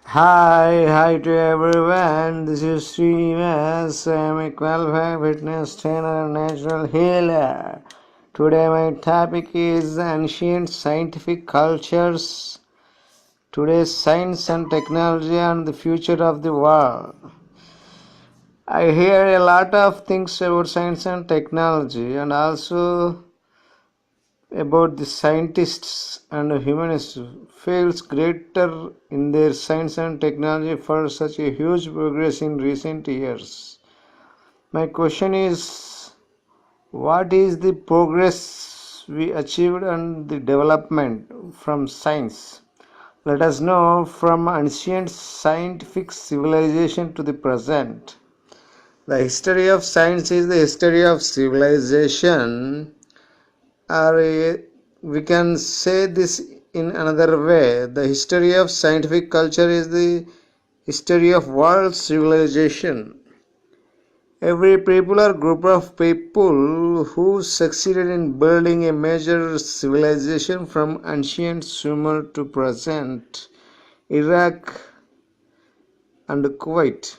Hi to everyone. This is Srinivas. I am a qualified fitness trainer and natural healer. Today, my topic is ancient scientific cultures. Today's science and technology and the future of the world. I hear a lot of things about science and technology, and also about the scientists and humanists feels greater in their science and technology for such a huge progress in recent years. My question is, what is the progress we achieved and the development from science? Let us know from ancient scientific civilization to the present. The history of science is the history of civilization, or we can say this in another way. The history of scientific culture is the history of world civilization. Every people or group of people who succeeded in building a major civilization from ancient Sumer to present Iraq and Kuwait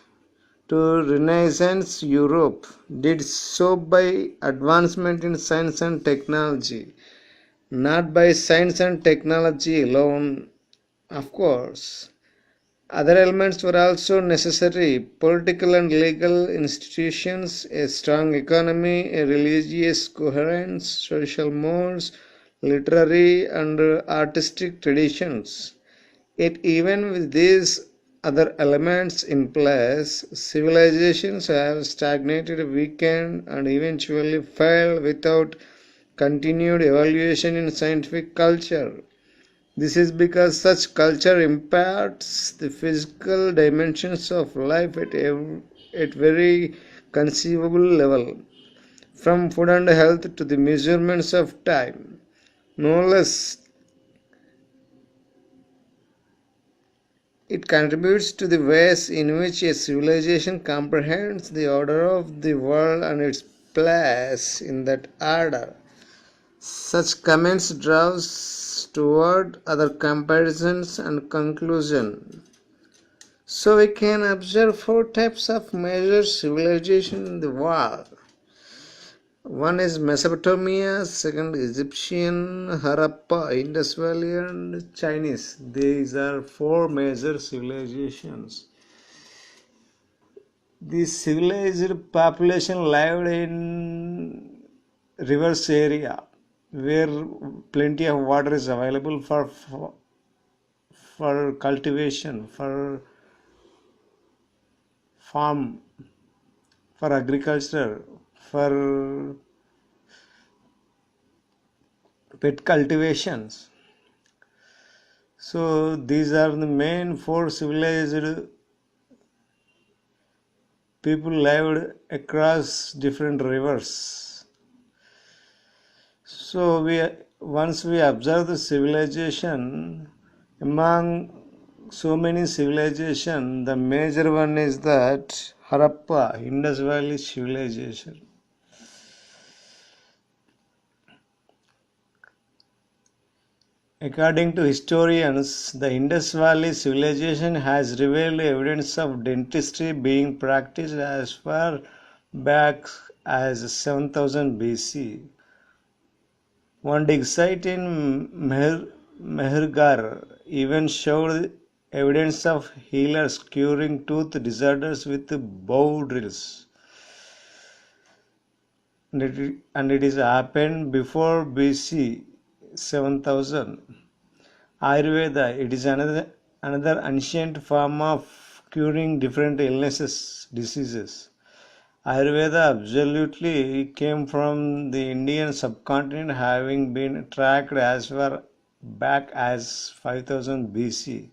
to Renaissance Europe did so by advancement in science and technology. Not by science and technology alone, of course. Other elements were also necessary: political and legal institutions, a strong economy, a religious coherence, social mores, literary and artistic traditions. Yet, even with these other elements in place, civilizations have stagnated, weakened, and eventually failed without continued evaluation in scientific culture. This is because such culture imparts the physical dimensions of life at very conceivable level, from food and health to the measurements of time. No less, it contributes to the ways in which a civilization comprehends the order of the world and its place in that order. Such comments draws toward other comparisons and conclusion. So we can observe four types of major civilization in the world. One is Mesopotamia, second Egyptian, Harappa, Indus Valley, and Chinese. These are four major civilizations. The civilized population lived in rivers area where plenty of water is available for cultivation, for farm, for agriculture, for pet cultivations. So these are the main four civilized people lived across different rivers. So once we observe the civilization, among so many civilizations, the major one is that Harappa, Indus Valley civilization. According to historians, the Indus Valley civilization has revealed evidence of dentistry being practiced as far back as 7000 BC. One dig site in Mehrgarh even showed evidence of healers curing tooth disorders with bow drills. And it is happened before BC 7000. Ayurveda, it is another ancient form of curing different illnesses, diseases. Ayurveda absolutely came from the Indian subcontinent, having been tracked as far back as 5000 BC.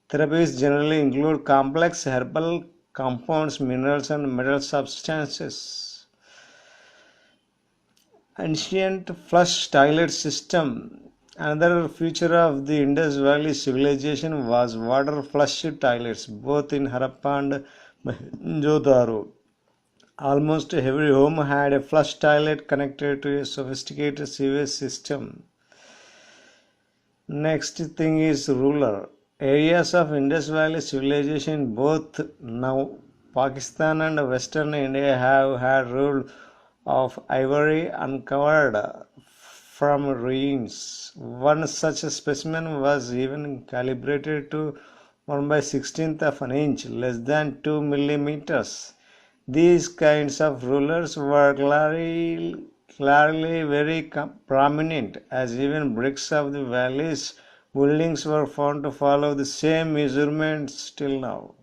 Therapies generally include complex herbal compounds, minerals, and metal substances. Ancient flush toilet system. Another feature of the Indus Valley civilization was water flush toilets, both in Harappa and Mohenjo-daro. Almost every home had a flush toilet connected to a sophisticated sewage system. Next thing is ruler. areas of Indus Valley civilization in both now Pakistan and Western India have had rule of ivory uncovered from ruins. One such specimen was even calibrated to 1 by 16th of an inch, less than 2 millimeters. These kinds of rulers were clearly very prominent, as even bricks of the valley's buildings were found to follow the same measurements till now.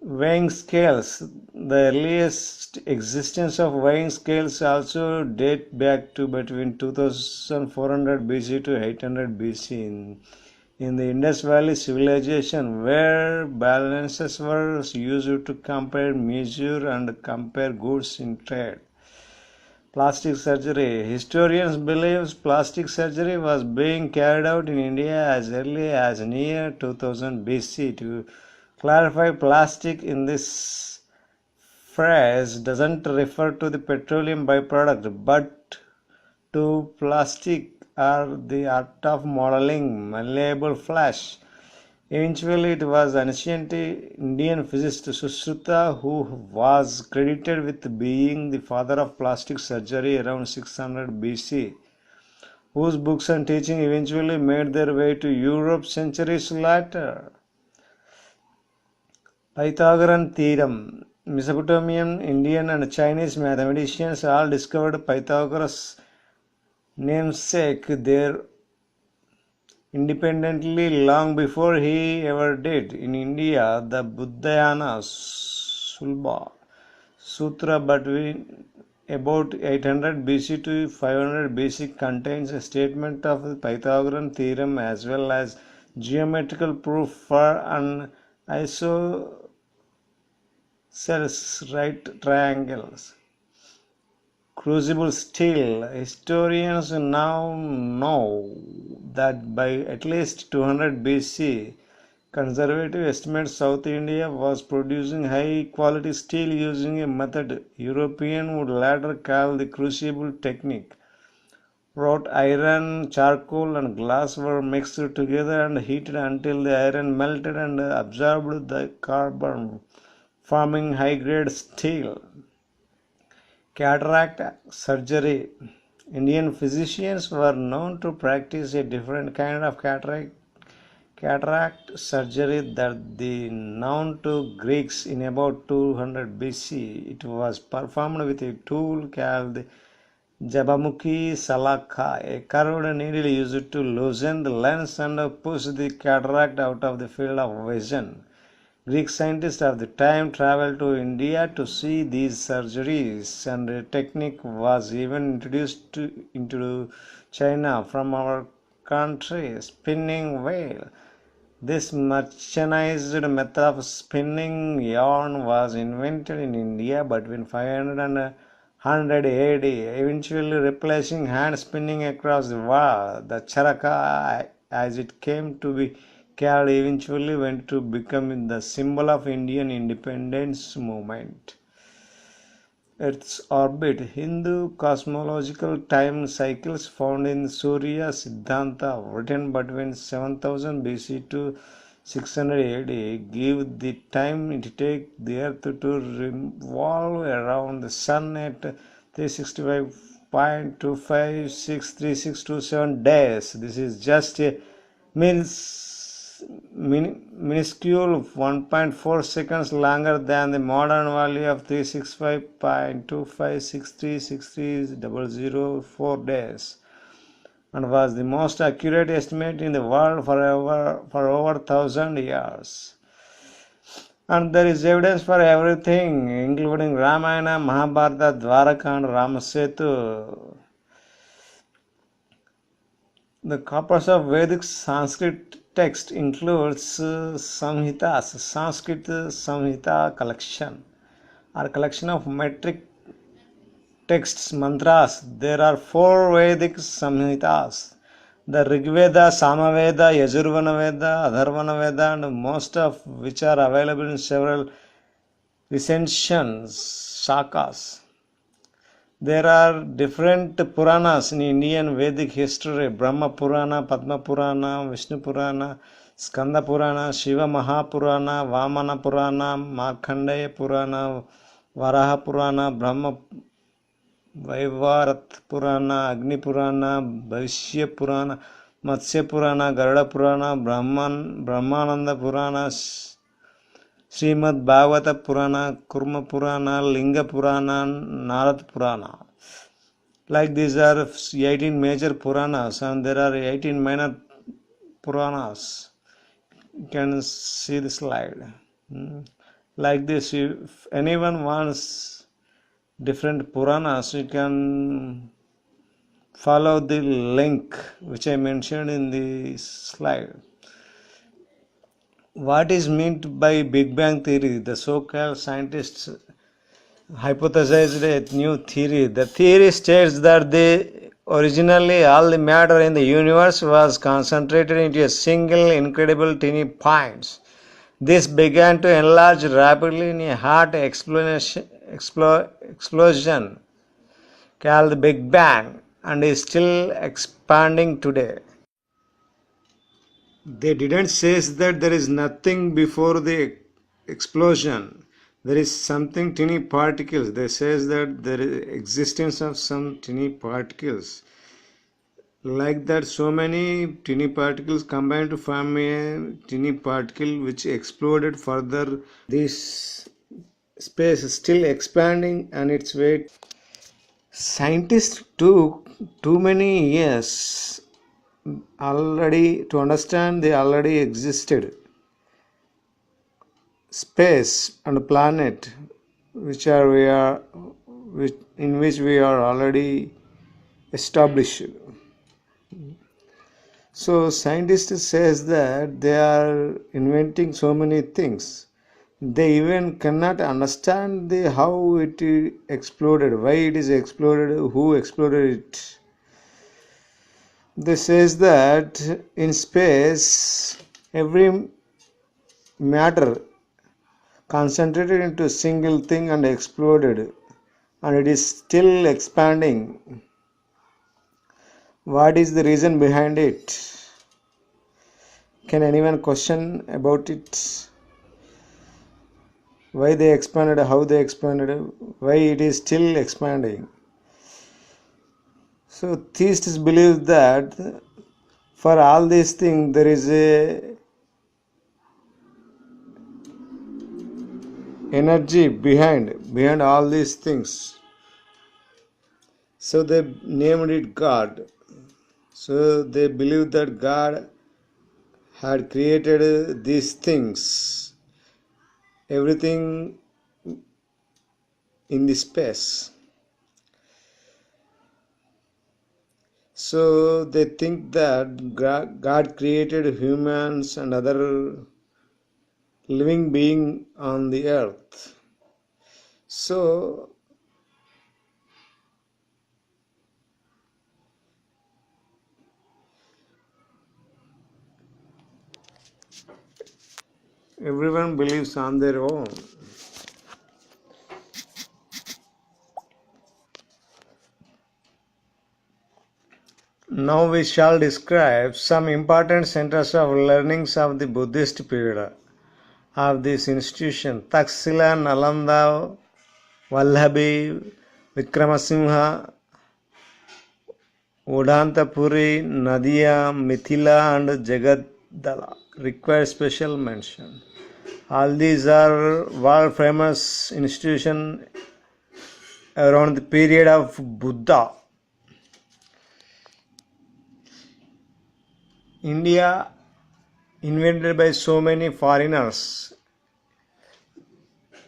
Weighing scales. The earliest existence of weighing scales also date back to between 2400 BC to 800 BC in the Indus Valley civilization, where balances were used to compare, measure, and compare goods in trade. Plastic surgery. Historians believe plastic surgery was being carried out in India as early as near 2000 BC. To clarify, plastic in this phrase doesn't refer to the petroleum byproduct but to plastic or the art of modeling malleable flesh. Eventually, it was ancient Indian physicist Sushruta who was credited with being the father of plastic surgery around 600 BC, whose books and teaching eventually made their way to Europe centuries later. Pythagorean theorem. Mesopotamian, Indian, and Chinese mathematicians all discovered Pythagoras' namesake there independently long before he ever did. In India, the Buddhayana Sulba Sutra between about 800 BC to 500 BC contains a statement of the Pythagorean theorem as well as geometrical proof for an isosceles right triangles. Crucible steel. Historians now know that by at least 200 BC, conservative estimates South India was producing high quality steel using a method Europeans would later call the crucible technique. Wrought iron, charcoal, and glass were mixed together and heated until the iron melted and absorbed the carbon, forming high grade steel. Cataract surgery. Indian physicians were known to practice a different kind of cataract surgery that the known to Greeks in about 200 BC. It was performed with a tool called Jabamukhi Salaka, a curved needle used to loosen the lens and push the cataract out of the field of vision. Greek scientists of the time traveled to India to see these surgeries, and a technique was even introduced into China from our country, spinning wheel. This mechanized method of spinning yarn was invented in India between 500 and 100 AD, eventually replacing hand spinning across the world. The charaka, as it came to be called, eventually went to become the symbol of Indian independence movement. Earth's orbit. Hindu cosmological time cycles found in Surya Siddhanta, written between 7000 BC to 600 AD, give the time it takes the Earth to revolve around the Sun at 365.256367 days. This is just a minuscule 1.4 seconds longer than the modern value of 365.256363004 days, and was the most accurate estimate in the world for over 1000 years. And there is evidence for everything, including Ramayana, Mahabharata, Dwaraka, and Ramasetu. The corpus of Vedic Sanskrit text includes Samhitas, Sanskrit Samhita collection, or collection of metric texts, mantras. There are 4 Vedic Samhitas: the Rigveda, Samaveda, Yajurvana Veda, Atharvana Veda, and most of which are available in several recensions, shakas. There are different Puranas in Indian Vedic history: Brahma Purana, Padma Purana, Vishnu Purana, Skanda Purana, Shiva Mahapurana, Vamana Purana, Markandeya Purana, Varaha Purana, Brahma Vaivarat Purana, Agni Purana, Bhavishya Purana, Matsya Purana, Garuda Purana, Brahmananda Purana, Srimad Bhagavata Purana, Kurma Purana, Linga Purana, Narad Purana. Like these are 18 major Puranas and there are 18 minor Puranas. You can see the slide. Like this, if anyone wants different Puranas, you can follow the link which I mentioned in the slide. What is meant by Big Bang theory? The so-called scientists hypothesized a new theory. The theory states that originally all the matter in the universe was concentrated into a single incredible tiny point. This began to enlarge rapidly in a hot explosion called the Big Bang and is still expanding today. They didn't say that there is nothing before the explosion. There is something tiny particles. They says that there is existence of some tiny particles. Like that, so many tiny particles combined to form a tiny particle which exploded further. This space is still expanding and its weight. Scientists took too many years already to understand they already existed space and planet in which we are already established. So scientists says that they are inventing so many things. They even cannot understand how it exploded, why it is exploded, who exploded it. They says that in space every matter concentrated into a single thing and exploded and it is still expanding. What is the reason behind it? Can anyone question about it? Why they expanded, how they expanded, why it is still expanding? So theists believe that for all these things there is a energy behind all these things. So they named it God. So they believe that God had created these things, everything in the space. So they think that God created humans and other living being on the earth. So everyone believes on their own. Now we shall describe some important centers of learnings of the Buddhist period of this institution: Taxila, Nalanda, Vallabhi, Vikramasingha, Udantapuri, Nadia, Mithila and Jagadala require special mention. All these are world famous institutions around the period of Buddha. India invented by so many foreigners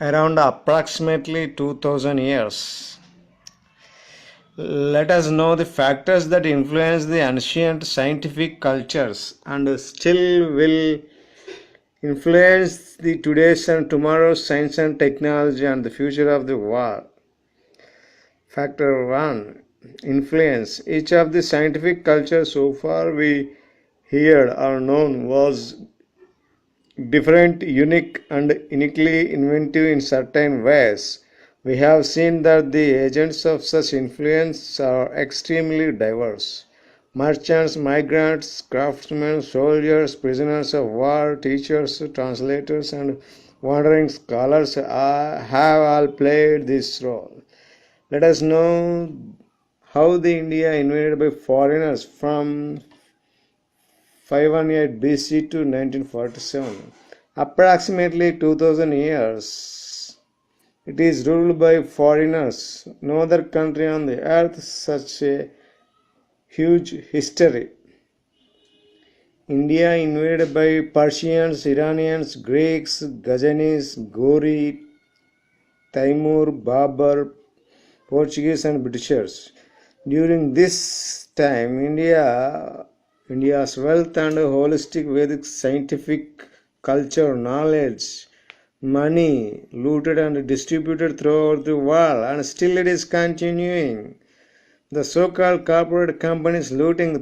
around approximately 2000 years. Let us know the factors that influence the ancient scientific cultures and still will influence the today's and tomorrow's science and technology and the future of the world. Factor 1. Influence. Each of the scientific cultures so far we heard or known was different, unique and uniquely inventive in certain ways. We have seen that the agents of such influence are extremely diverse. Merchants, migrants, craftsmen, soldiers, prisoners of war, teachers, translators, and wandering scholars have all played this role. Let us know how the India invaded by foreigners from 518 BC to 1947, approximately 2000 years. It is ruled by foreigners. No other country on the earth such a huge history. India invaded by Persians, Iranians, Greeks, Ghaznavis, Gori, Timur, Babur, Portuguese and Britishers. During this time, India's wealth and holistic Vedic scientific culture, knowledge, money looted and distributed throughout the world, and still it is continuing. The so-called corporate companies looting the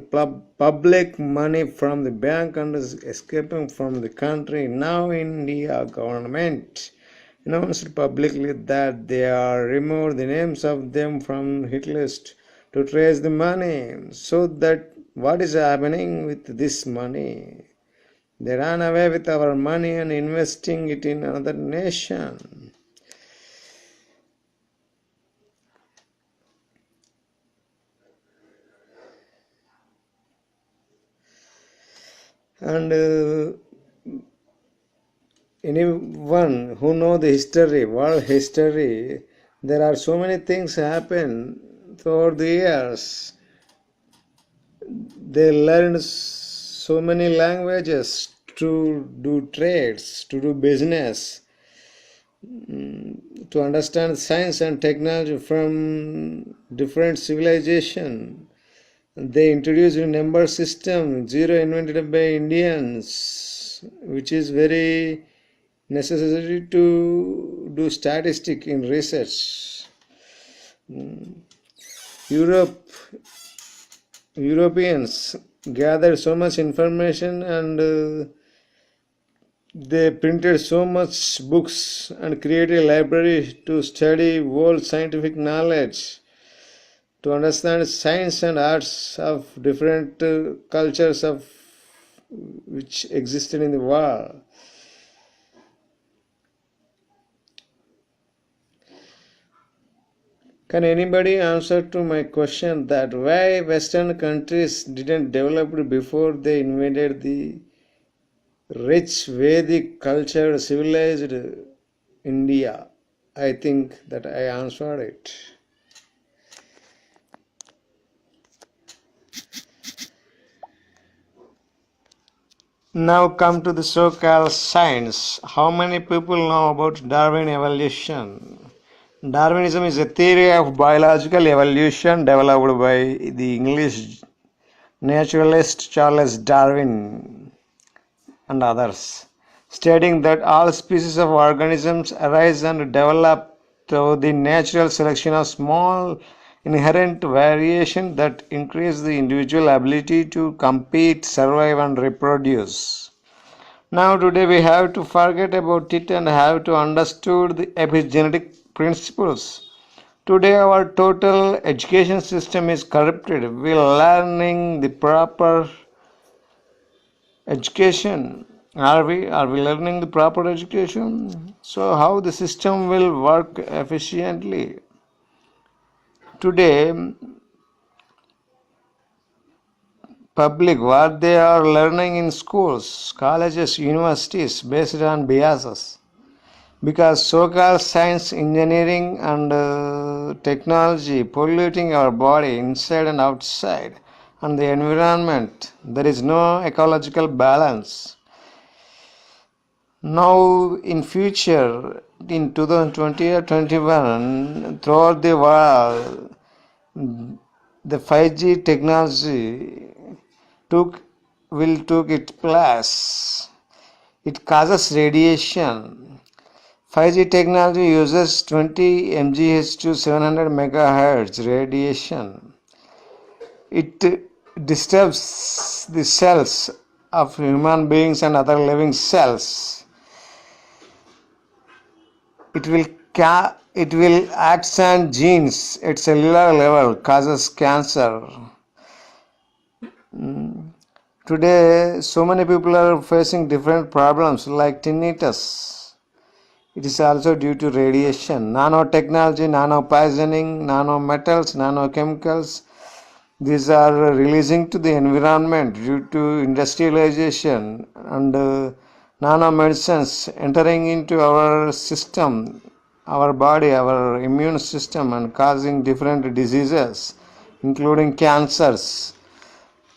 public money from the bank and escaping from the country. Now India government announced publicly that they are remove the names of them from hit list to trace the money. So that what is happening with this money? They ran away with our money and investing it in another nation. And anyone who know the history, world history, there are so many things happen throughout the years. They learned so many languages to do trades, to do business, to understand science and technology from different civilization. They introduced a number system, zero invented by Indians, which is very necessary to do statistic in research. Europeans gathered so much information and they printed so much books and created a library to study world scientific knowledge, to understand science and arts of different cultures of which existed in the world. Can anybody answer to my question that why Western countries didn't develop before they invaded the rich Vedic culture civilized India? I think that I answered it. Now come to the so-called science. How many people know about Darwin evolution? Darwinism is a theory of biological evolution developed by the English naturalist Charles Darwin and others, stating that all species of organisms arise and develop through the natural selection of small inherent variation that increase the individual ability to compete, survive and reproduce. Now today we have to forget about it and have to understood the epigenetic principles. Today our total education system is corrupted. We are learning the proper education. Are we learning the proper education? So how the system will work efficiently? Today public what they are learning in schools, colleges, universities based on biases. Because so-called science, engineering and technology polluting our body inside and outside and the environment, there is no ecological balance. Now in future, in 2020 or 21, throughout the world, the 5G technology will took its place. It causes radiation. 5G technology uses 20 MGH to 700 megahertz radiation. It disturbs the cells of human beings and other living cells. it will act on genes at cellular level, causes cancer. Today, so many people are facing different problems like tinnitus. It is also due to radiation, nanotechnology, nanopoisoning, nanometals, nanochemicals. These are releasing to the environment due to industrialization and nanomedicines entering into our system, our body, our immune system, and causing different diseases, including cancers.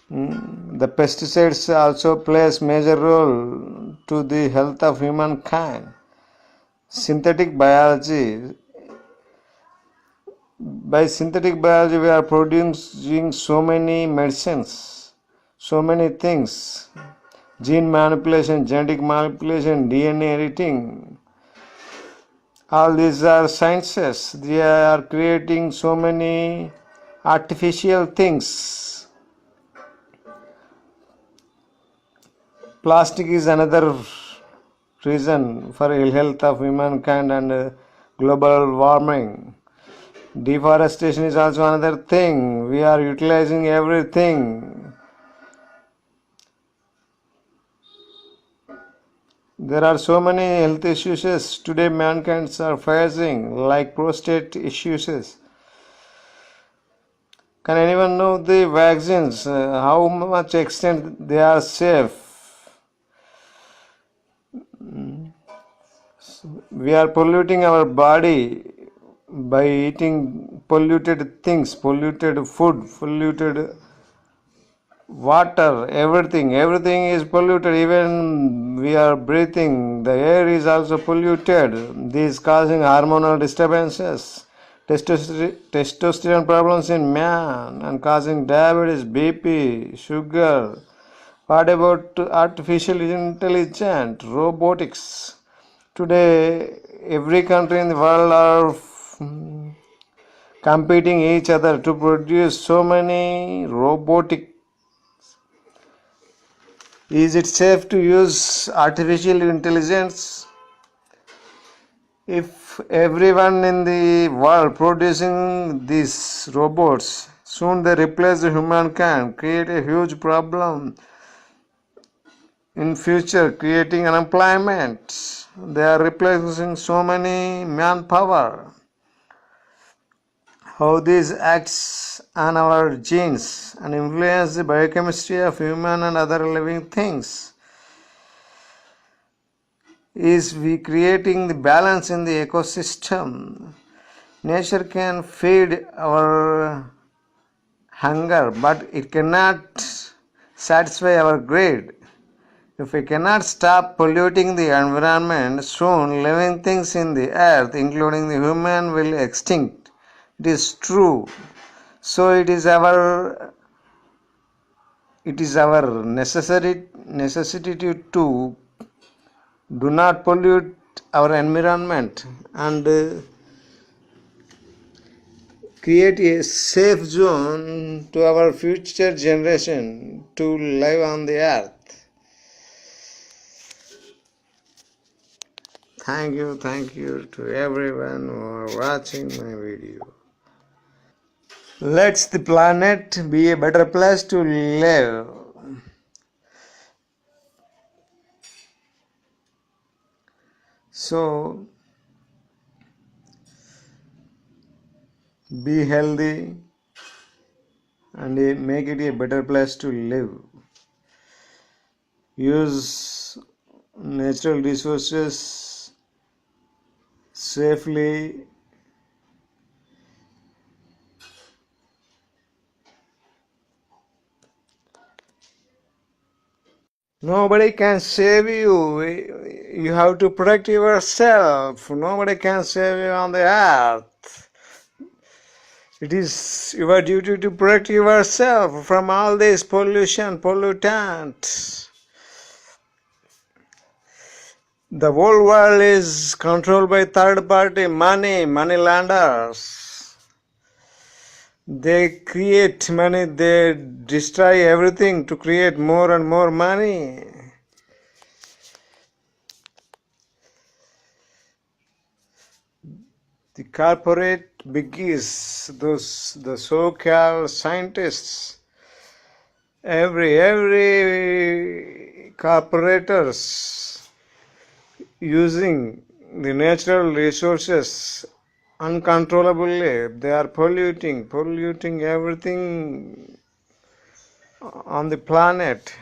The pesticides also plays major role to the health of humankind. Synthetic biology. By synthetic biology, we are producing so many medicines, so many things. Gene manipulation, genetic manipulation, DNA editing. All these are sciences. They are creating so many artificial things. Plastic is another reason for ill health of humankind and global warming. Deforestation is also another thing. We are utilizing everything. There are so many health issues today mankind are facing, like prostate issues. Can anyone know the vaccines? How much extent they are safe? We are polluting our body by eating polluted things, polluted food, polluted water, everything is polluted. Even we are breathing, the air is also polluted. This is causing hormonal disturbances, testosterone problems in man, and causing diabetes, BP, sugar. What about artificial intelligence, robotics? Today every country in the world are competing each other to produce so many robotic. Is it safe to use artificial intelligence? If everyone in the world producing these robots, soon they replace the humankind, create a huge problem in future, creating unemployment. They are replacing so many manpower. How this acts on our genes and influence the biochemistry of human and other living things. Is we creating the balance in the ecosystem. Nature can feed our hunger, but it cannot satisfy our greed. If we cannot stop polluting the environment, soon living things in the earth, including the human, will extinct. It is true. So it is our necessity to do not pollute our environment and create a safe zone to our future generation to live on the earth. Thank you to everyone who are watching my video. Let the planet be a better place to live. So, be healthy and make it a better place to live. Use natural resources safely. Nobody can save you. You have to protect yourself. Nobody can save you on the earth. It is your duty to protect yourself from all this pollution, pollutants. The whole world is controlled by third party money launderers. They create money, they destroy everything to create more and more money. the corporate biggies, the so-called scientists, every corporators using the natural resources uncontrollably. They are polluting everything on the planet.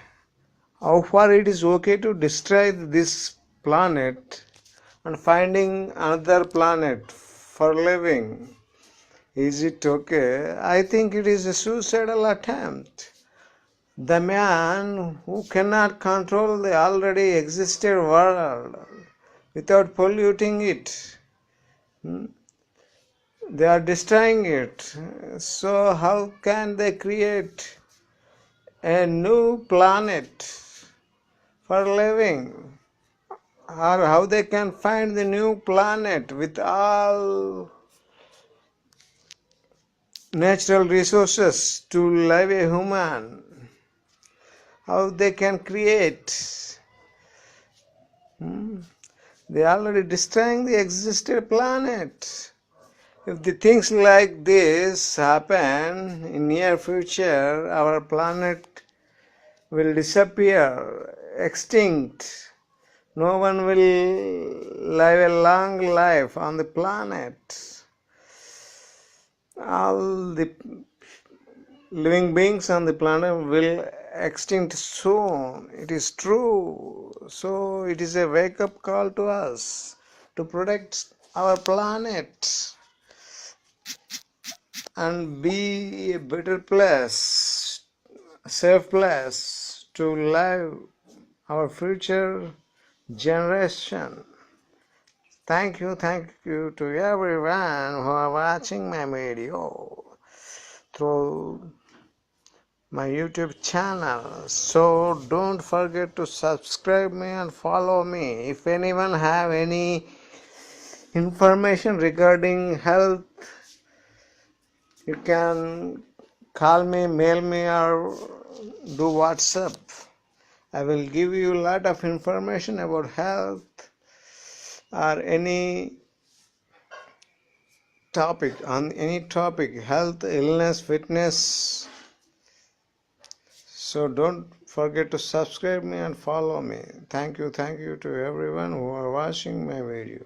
How far it is okay to destroy this planet and finding another planet for living? Is it okay? I think it is a suicidal attempt. The man who cannot control the already existed world without polluting it, they are destroying it. So how can they create a new planet for living? Or how they can find the new planet with all natural resources to live a human? How they can create? They are already destroying the existing planet. If the things like this happen in near future, our planet will disappear, extinct. No one will live a long life on the planet. All the living beings on the planet will extinct soon. It is true. So it is a wake-up call to us to protect our planet and be a better place, a safe place to live our future generation. Thank you to everyone who are watching my video through my YouTube channel. So don't forget to subscribe me and follow me. If anyone have any information regarding health, you can call me, mail me, or do WhatsApp. I will give you a lot of information about health or any topic, health, illness, fitness. So don't forget to subscribe me and follow me. Thank you to everyone who are watching my video.